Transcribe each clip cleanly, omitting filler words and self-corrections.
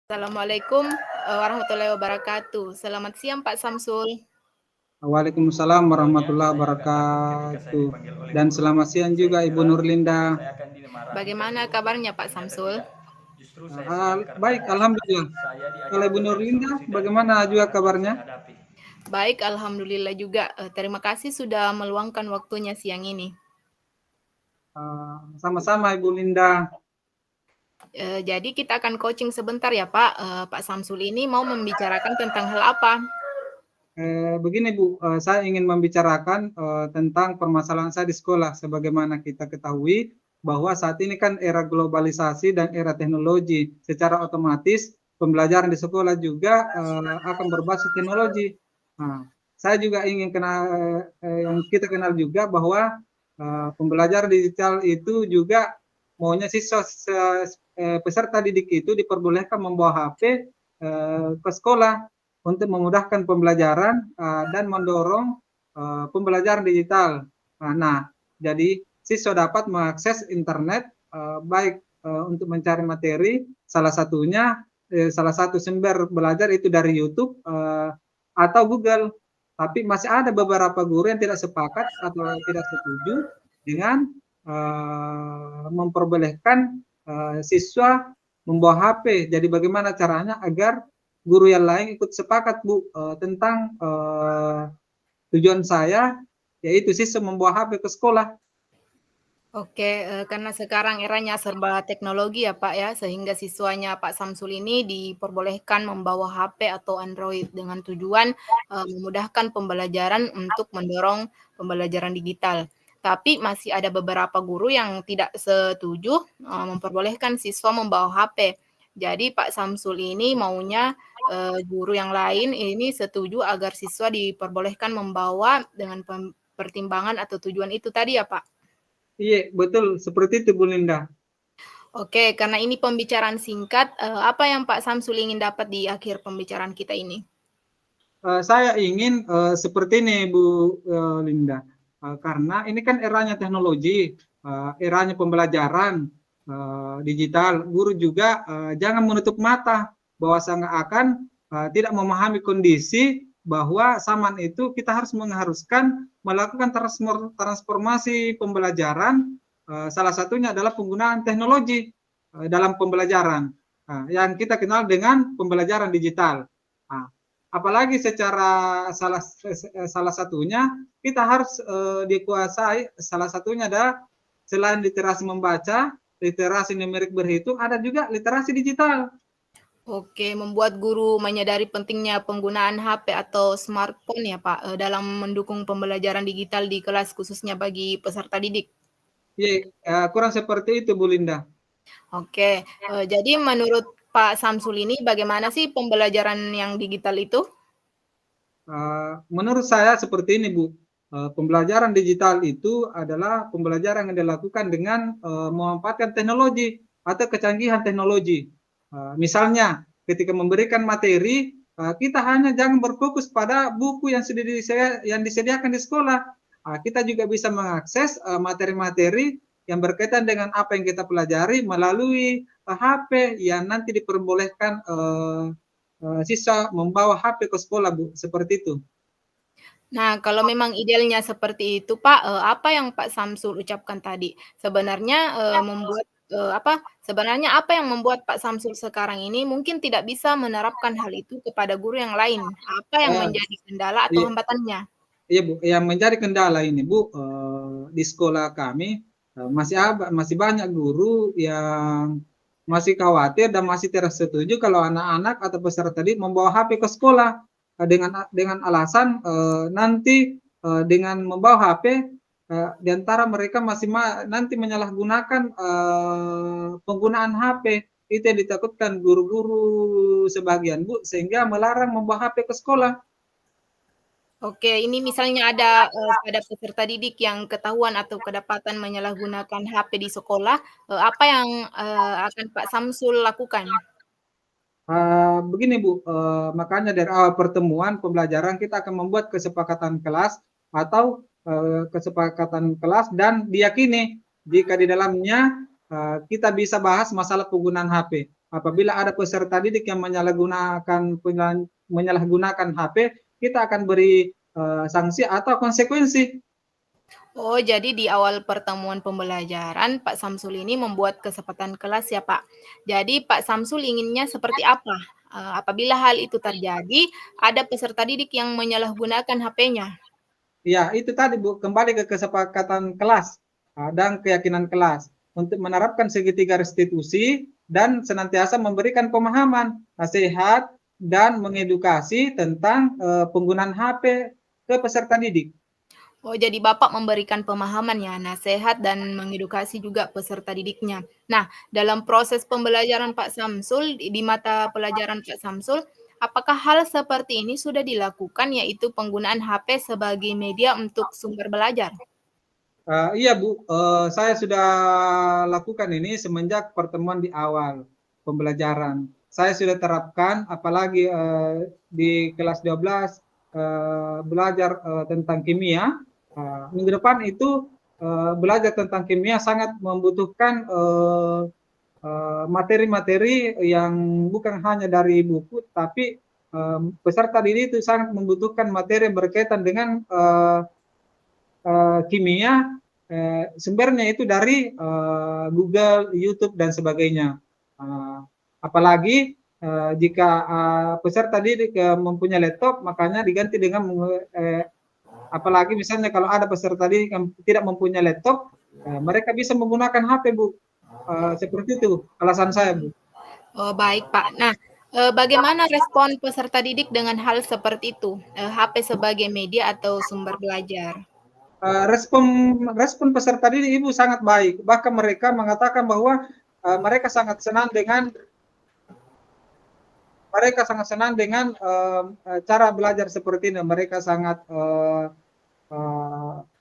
Assalamualaikum warahmatullahi wabarakatuh. Selamat siang Pak Samsul. Waalaikumsalam warahmatullahi Saya agak takut ketika saya wabarakatuh. dipanggil oleh Dan guru. selamat siang Saya juga Ibu kira Nurlinda. saya akan dimarahi dari Bagaimana guru. kabarnya Pak Ternyata Samsul? tidak. Justru saya senang karena Baik, alhamdulillah. saya Kalau Ibu diajarkan dari Nurlinda, solusi dari bagaimana juga permasalahan yang kabarnya? saya hadapi. Baik, alhamdulillah juga. Terima kasih sudah meluangkan waktunya siang ini. Sama-sama Ibu Linda. Jadi kita akan coaching sebentar ya Pak. Pak Samsul ini mau membicarakan tentang hal apa? Begini Bu, saya ingin membicarakan tentang permasalahan saya di sekolah. Sebagaimana kita ketahui bahwa saat ini kan era globalisasi dan era teknologi. Secara otomatis pembelajaran di sekolah juga akan berbasis teknologi. Nah, saya juga ingin kenal, yang kita kenal juga bahwa pembelajaran digital itu juga maunya siswa peserta didik itu diperbolehkan membawa HP ke sekolah untuk memudahkan pembelajaran dan mendorong pembelajaran digital. Nah, jadi siswa dapat mengakses internet baik untuk mencari materi, salah satu sumber belajar itu dari YouTube atau Google. Tapi masih ada beberapa guru yang tidak sepakat atau tidak setuju dengan memperbolehkan siswa membawa HP. Jadi bagaimana caranya agar guru yang lain ikut sepakat Bu tentang tujuan saya yaitu siswa membawa HP ke sekolah. Oke, karena sekarang eranya serba teknologi ya Pak ya, sehingga siswanya Pak Samsul ini diperbolehkan membawa HP atau Android dengan tujuan memudahkan pembelajaran untuk mendorong pembelajaran digital. Tapi masih ada beberapa guru yang tidak setuju memperbolehkan siswa membawa HP. Jadi Pak Samsul ini maunya guru yang lain ini setuju agar siswa diperbolehkan membawa dengan pertimbangan atau tujuan itu tadi ya Pak. Iya, betul seperti itu Bu Linda. Oke, karena ini pembicaraan singkat, apa yang Pak Samsul ingin dapat di akhir pembicaraan kita ini? Saya ingin seperti ini Bu Linda, karena ini kan eranya teknologi, eranya pembelajaran digital. Guru juga jangan menutup mata bahwa sangat akan tidak memahami kondisi bahwa zaman itu kita harus mengharuskan melakukan transformasi pembelajaran. Salah satunya adalah penggunaan teknologi dalam pembelajaran yang kita kenal dengan pembelajaran digital. Apalagi secara salah satunya kita harus dikuasai, salah satunya ada selain literasi membaca, literasi numerik berhitung, ada juga literasi digital. Oke, membuat guru menyadari pentingnya penggunaan HP atau smartphone ya Pak, dalam mendukung pembelajaran digital di kelas khususnya bagi peserta didik. Iya, kurang seperti itu Bu Linda. Oke, jadi menurut Pak Samsul ini bagaimana sih pembelajaran yang digital itu? Menurut saya seperti ini Bu, pembelajaran digital itu adalah pembelajaran yang dilakukan dengan memanfaatkan teknologi atau kecanggihan teknologi. Misalnya ketika memberikan materi, kita hanya jangan berfokus pada buku yang disediakan di sekolah. Kita juga bisa mengakses materi-materi yang berkaitan dengan apa yang kita pelajari melalui HP yang nanti diperbolehkan siswa membawa HP ke sekolah Bu, seperti itu. Nah, kalau memang idealnya seperti itu, Pak, apa yang Pak Samsul ucapkan tadi? Sebenarnya, sebenarnya apa yang membuat Pak Samsul sekarang ini mungkin tidak bisa menerapkan hal itu kepada guru yang lain? Apa yang Uh, menjadi kendala atau iya, hambatannya? iya Bu, yang menjadi kendala ini Bu, di sekolah kami masih banyak guru yang masih khawatir dan masih tidak setuju kalau anak-anak atau peserta didik membawa HP ke sekolah dengan alasan nanti dengan membawa HP di antara mereka nanti menyalahgunakan penggunaan HP. Itu yang ditakutkan guru-guru sebagian Bu, sehingga melarang membawa HP ke sekolah. Oke, ini misalnya ada peserta didik yang ketahuan atau kedapatan menyalahgunakan HP di sekolah, apa yang, akan Pak Samsul lakukan? Begini Bu, makanya dari awal pertemuan pembelajaran kita akan membuat kesepakatan kelas atau kesepakatan kelas dan diyakini jika di dalamnya kita bisa bahas masalah penggunaan HP. apabila ada peserta didik yang menyalahgunakan HP, kita akan beri sanksi atau konsekuensi. Oh, jadi di awal pertemuan pembelajaran, Pak Samsul ini membuat kesempatan kelas ya, Pak. Jadi Pak Samsul inginnya seperti apa? Apabila hal itu terjadi, ada peserta didik yang menyalahgunakan HP-nya. Ya, itu tadi Bu, kembali ke kesepakatan kelas dan keyakinan kelas untuk menerapkan segitiga restitusi dan senantiasa memberikan pemahaman, nasihat, dan mengedukasi tentang penggunaan HP ke peserta didik. Oh, jadi Bapak memberikan pemahaman ya, nasihat dan mengedukasi juga peserta didiknya. Nah, dalam proses pembelajaran Pak Samsul, di mata pelajaran Pak Samsul, apakah hal seperti ini sudah dilakukan, yaitu penggunaan HP sebagai media untuk sumber belajar? Iya Bu, saya sudah lakukan ini semenjak pertemuan di awal pembelajaran. Saya sudah terapkan, apalagi di kelas 12 belajar tentang kimia. Minggu depan itu belajar tentang kimia sangat membutuhkan materi-materi yang bukan hanya dari buku, tapi peserta didik itu sangat membutuhkan materi yang berkaitan dengan kimia, sumbernya itu dari Google, YouTube, dan sebagainya. Apalagi jika peserta didik mempunyai laptop, makanya diganti dengan apalagi misalnya kalau ada peserta didik yang tidak mempunyai laptop, mereka bisa menggunakan HP, Bu. Seperti itu alasan saya, Bu. Oh, baik, Pak. Nah, bagaimana respon peserta didik dengan hal seperti itu? HP sebagai media atau sumber belajar? Respon peserta didik Ibu sangat baik. Bahkan mereka mengatakan bahwa mereka sangat senang dengan cara belajar seperti ini. Mereka sangat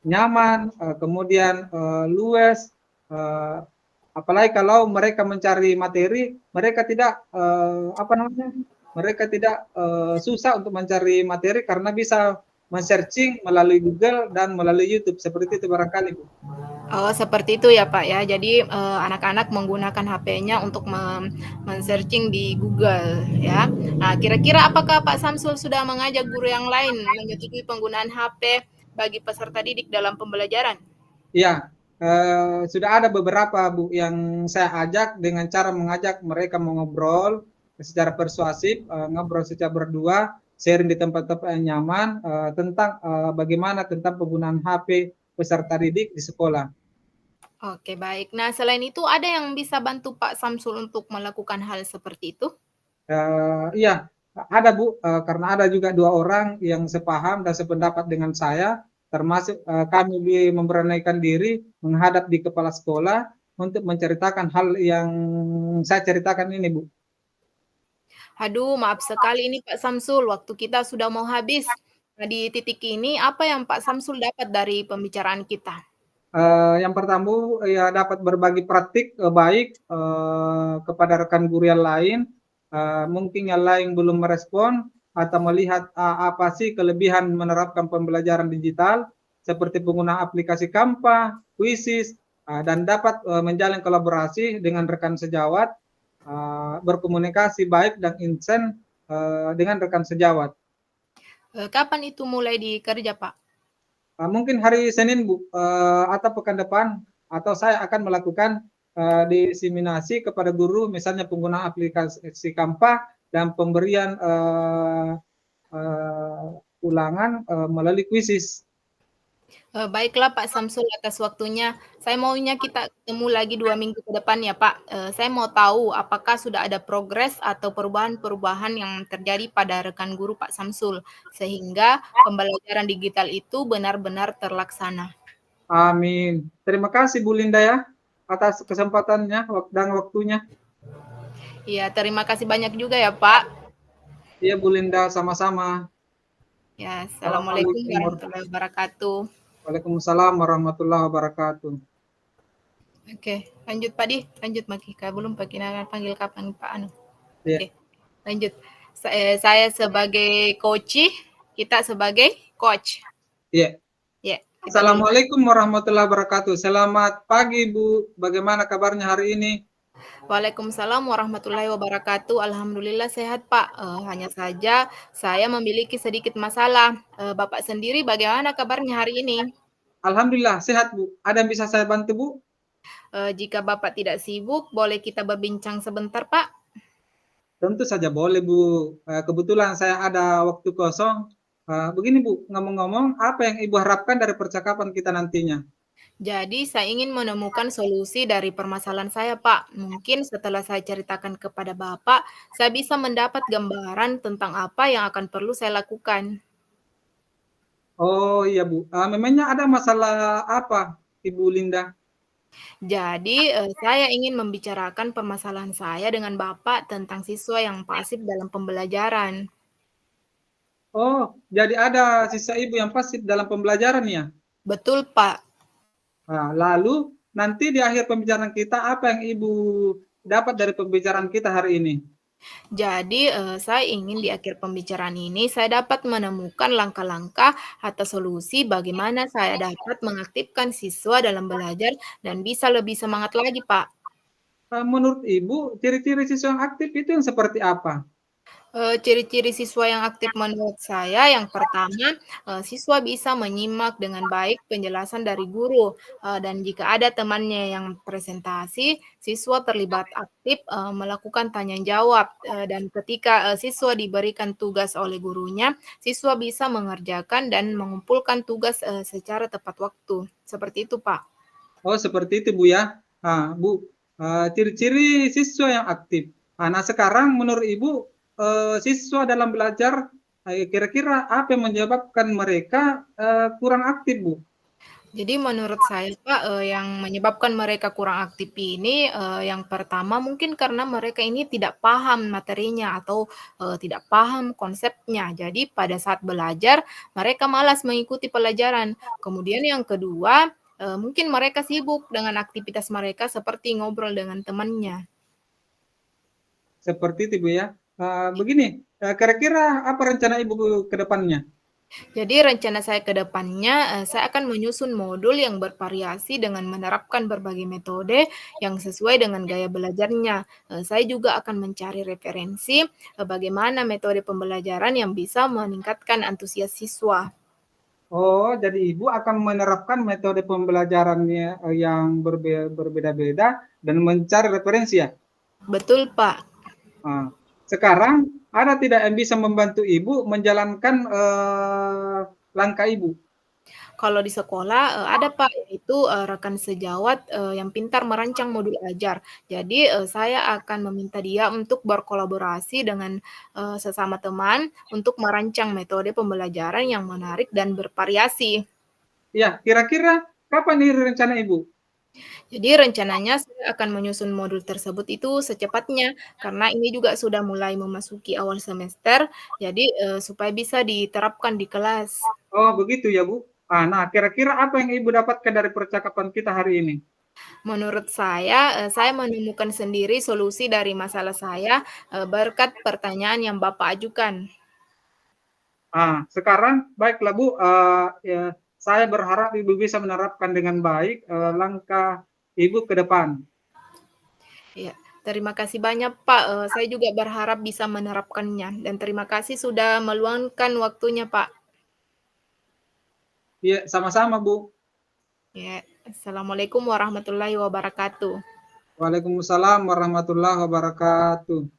nyaman, kemudian luas. Apalagi kalau mereka mencari materi, mereka tidak mereka tidak susah untuk mencari materi karena bisa men-searching melalui Google dan melalui YouTube, seperti itu barangkali, Bu. Oh, seperti itu ya, Pak, ya. Jadi, anak-anak menggunakan HP-nya untuk men-searching di Google, ya. Nah, kira-kira apakah Pak Samsul sudah mengajak guru yang lain menyetujui penggunaan HP bagi peserta didik dalam pembelajaran? Iya, sudah ada beberapa, Bu, yang saya ajak dengan cara mengajak mereka mengobrol secara persuasif, ngobrol secara berdua, sharing di tempat-tempat yang nyaman, tentang bagaimana tentang penggunaan HP peserta didik di sekolah. Oke, baik. Nah, selain itu ada yang bisa bantu Pak Samsul untuk melakukan hal seperti itu? Iya, ada Bu, karena ada juga 2 orang yang sepaham dan sependapat dengan saya, termasuk kami memberanikan diri menghadap di kepala sekolah untuk menceritakan hal yang saya ceritakan ini, Bu. Aduh, maaf sekali ini Pak Samsul, waktu kita sudah mau habis. Nah, di titik ini apa yang Pak Samsul dapat dari pembicaraan kita? Yang pertama, ya dapat berbagi praktik baik kepada rekan guru yang lain. Mungkin yang lain belum merespon atau melihat apa sih kelebihan menerapkan pembelajaran digital seperti penggunaan aplikasi Canva, Quizzes, dan dapat menjalin kolaborasi dengan rekan sejawat, berkomunikasi baik dan insen dengan rekan sejawat. Kapan itu mulai dikerja, Pak? Mungkin hari Senin, Bu, atau pekan depan, atau saya akan melakukan diseminasi kepada guru, misalnya penggunaan aplikasi Canva dan pemberian ulangan melalui quizzes. Baiklah Pak Samsul atas waktunya. Saya maunya kita ketemu lagi 2 minggu ke depan ya Pak. Saya mau tahu apakah sudah ada progres atau perubahan-perubahan yang terjadi pada rekan guru Pak Samsul, sehingga pembelajaran digital itu benar-benar terlaksana. Amin. Terima kasih Bu Linda ya atas kesempatannya dan waktunya. Iya, terima kasih banyak juga ya Pak. Iya Bu Linda, sama-sama. Ya, Assalamualaikum warahmatullahi wabarakatuh. Waalaikumsalam warahmatullahi wabarakatuh. Oke, lanjut Pak Di, lanjut Makika. Belum Pak Kina panggil kapan Pak Anu. Iya. Oke, lanjut. Saya sebagai coach, kita sebagai coach. Iya. Ya. Assalamualaikum warahmatullahi wabarakatuh. Selamat pagi Bu, bagaimana kabarnya hari ini? Waalaikumsalam warahmatullahi wabarakatuh. Alhamdulillah sehat, Pak. Hanya saja saya memiliki sedikit masalah. Bapak sendiri bagaimana kabarnya hari ini? Alhamdulillah sehat, Bu. Ada yang bisa saya bantu, Bu? Jika Bapak tidak sibuk, boleh kita berbincang sebentar, Pak? Tentu saja boleh, Bu. Kebetulan saya ada waktu kosong. Begini, Bu, ngomong-ngomong, apa yang Ibu harapkan dari percakapan kita nantinya? Jadi saya ingin menemukan solusi dari permasalahan saya, Pak. Mungkin setelah saya ceritakan kepada Bapak, saya bisa mendapat gambaran tentang apa yang akan perlu saya lakukan. Oh iya, Bu. Memangnya ada masalah apa, Ibu Linda? Jadi, saya ingin membicarakan permasalahan saya dengan Bapak tentang siswa yang pasif dalam pembelajaran. Oh, jadi ada siswa Ibu yang pasif dalam pembelajaran ya? Betul, Pak. Lalu nanti di akhir pembicaraan kita, apa yang Ibu dapat dari pembicaraan kita hari ini? Jadi, saya ingin di akhir pembicaraan ini saya dapat menemukan langkah-langkah atau solusi bagaimana saya dapat mengaktifkan siswa dalam belajar dan bisa lebih semangat lagi, Pak. Menurut Ibu, ciri-ciri siswa yang aktif itu yang seperti apa? Ciri-ciri siswa yang aktif menurut saya, yang pertama, siswa bisa menyimak dengan baik penjelasan dari guru, dan jika ada temannya yang presentasi, siswa terlibat aktif, melakukan tanya jawab, dan ketika, siswa diberikan tugas oleh gurunya, siswa bisa mengerjakan dan mengumpulkan tugas, secara tepat waktu. Seperti itu, Pak. Oh, seperti itu, Bu ya. Bu, ciri-ciri siswa yang aktif. Nah, sekarang menurut Ibu, siswa dalam belajar, kira-kira apa yang menyebabkan mereka kurang aktif, Bu? Jadi menurut saya, Kak, yang menyebabkan mereka kurang aktif ini, yang pertama mungkin karena mereka ini tidak paham materinya atau, tidak paham konsepnya. Jadi pada saat belajar, mereka malas mengikuti pelajaran. Kemudian yang kedua, mungkin mereka sibuk dengan aktivitas mereka seperti ngobrol dengan temannya. Seperti itu, Bu ya. Begini, kira-kira apa rencana Ibu ke depannya? Jadi rencana saya ke depannya, saya akan menyusun modul yang bervariasi dengan menerapkan berbagai metode yang sesuai dengan gaya belajarnya. Saya juga akan mencari referensi, bagaimana metode pembelajaran yang bisa meningkatkan antusias siswa. Oh, jadi Ibu akan menerapkan metode pembelajarannya yang berbeda-beda dan mencari referensi ya? Betul, Pak. Nah, sekarang ada tidak yang bisa membantu Ibu menjalankan langkah Ibu? Kalau di sekolah, ada Pak, yaitu, rekan sejawat, yang pintar merancang modul ajar. Jadi, saya akan meminta dia untuk berkolaborasi dengan, sesama teman untuk merancang metode pembelajaran yang menarik dan bervariasi. Ya, kira-kira kapan nih rencana Ibu? Jadi rencananya saya akan menyusun modul tersebut itu secepatnya, karena ini juga sudah mulai memasuki awal semester, jadi, supaya bisa diterapkan di kelas. Oh, begitu ya, Bu. Nah, kira-kira apa yang Ibu dapatkan dari percakapan kita hari ini? Menurut saya menemukan sendiri solusi dari masalah saya, berkat pertanyaan yang Bapak ajukan. Sekarang baiklah, Bu, ya, saya berharap Ibu bisa menerapkan dengan baik langkah Ibu ke depan. Iya, terima kasih banyak Pak, saya juga berharap bisa menerapkannya dan terima kasih sudah meluangkan waktunya Pak. Iya, sama-sama, Bu. Ya, assalamualaikum warahmatullahi wabarakatuh. Waalaikumsalam warahmatullahi wabarakatuh.